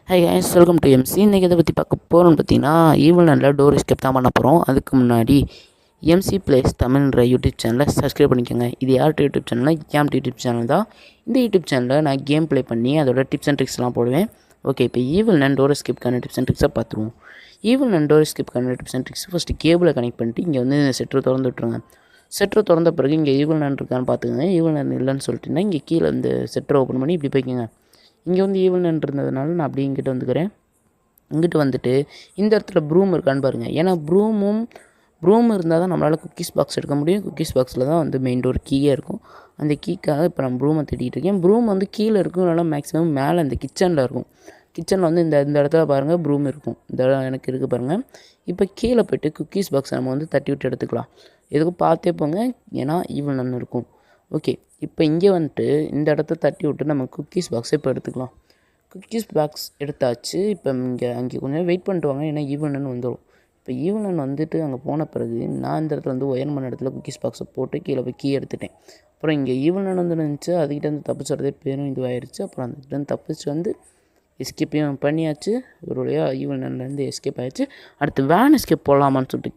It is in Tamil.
Hi guys, welcome to MC. இன்றைக்கி எதை பற்றி பார்க்க போகிறோம்னு பார்த்தீங்கன்னா, ஈவில் நல்ல டோர் எஸ்கேப் தான் பண்ண போகிறோம். அதுக்கு முன்னாடி எம்சி பிளேஸ் தமிழ்ன்ற யூடியூப் சேனலை சப்ஸ்கிரைப் பண்ணிக்கோங்க. இது யார்கிட்ட யூடியூப் சேனல்னா கேம்ட் யூடியூப் சேனல் தான். இந்த யூடியூப் சேனலில் நான் கேம் ப்ளே பண்ணி அதோட டிப்ஸ் அண்ட் ட்ரிக்ஸ்லாம் போடுவேன். ஓகே, இப்போ ஈவில் நன் டோர் எஸ்கேப்க்கான டிப்ஸ் அண்ட் ட்ரிக்ஸை பார்த்துருவோம். ஈவில் நன் டோர் எஸ்கேப்க்கான டிப்ஸ் அண்ட் ட்ரிக்ஸ் ஃபஸ்ட்டு கேபிளை கனெக்ட் பண்ணிட்டு இங்கே வந்து இந்த செட்டரை திறந்து விட்ருங்க. செட்டரை திறந்த பிறகு இங்கே ஈவில் நன் இருக்கான்னு பார்த்துக்கோங்க. ஈவில் நன் இல்லைன்னு சொல்லிட்டுன்னா இங்கே கீழே இந்த செட்டரை ஓப்பன் பண்ணி இப்படி போய்க்குங்க. இங்கே வந்து ஈவில் நன் இருந்ததுனால நான் அப்படியே இங்கிட்ட வந்துக்கிறேன். இங்கிட்டு வந்துட்டு இந்த இடத்துல ப்ரூம் இருக்கான்னு பாருங்கள். ஏன்னா ப்ரூம் இருந்தால் தான் நம்மளால் குக்கீஸ் பாக்ஸ் எடுக்க முடியும். குக்கீஸ் பாக்ஸில் தான் வந்து மெயின் டோர் கீயே இருக்கும். அந்த கீக்காக இப்போ நான் ப்ரூமை தேடிட்டு இருக்கேன். ப்ரூம் வந்து கீழே இருக்கும், இல்லைனா மேக்ஸிமம் மேலே இந்த கிச்சனில் இருக்கும். கிச்சனில் வந்து இந்த இடத்துல பாருங்கள் ப்ரூம் இருக்கும். இந்த இடம் எனக்கு இருக்குது பாருங்கள். இப்போ கீழே போய்ட்டு குக்கீஸ் பாக்ஸை நம்ம வந்து தட்டி விட்டு எடுத்துக்கலாம். எதுக்கும் பார்த்தே போங்க, ஏன்னா ஈவில் நன் இருக்கும். ஓகே, இப்போ இங்கே வந்துட்டு இந்த இடத்த தட்டி விட்டு நம்ம குக்கீஸ் பாக்ஸை இப்போ எடுத்துக்கலாம். குக்கீஸ் பாக்ஸ் எடுத்தாச்சு. இப்போ அங்கே கொஞ்சம் வெயிட் பண்ணிட்டு வாங்க, ஏன்னா ஈவன் வந்துடும். இப்போ ஈவன் வந்துட்டு அங்கே போன பிறகு நான் இந்த இடத்துல வந்து ஒயர்மன் இடத்துல குக்கீஸ் பாக்ஸை போட்டு கீழே போய் கீ எடுத்துட்டேன். அப்புறம் இங்கே ஈவன் வந்து இருந்துச்சு, அதுக்கிட்ட வந்து தப்பிச்சுறதே பேரும் இதுவாகிடுச்சு. அப்புறம் அந்த கிட்ட தப்பிச்சு வந்து எஸ்கேப்பையும் பண்ணியாச்சு. ஒரு வழியாக ஈவன்லேருந்து எஸ்கேப் ஆகிடுச்சு. அடுத்து வேன் எஸ்கேப் போகலாமான்னு சொல்லிட்டு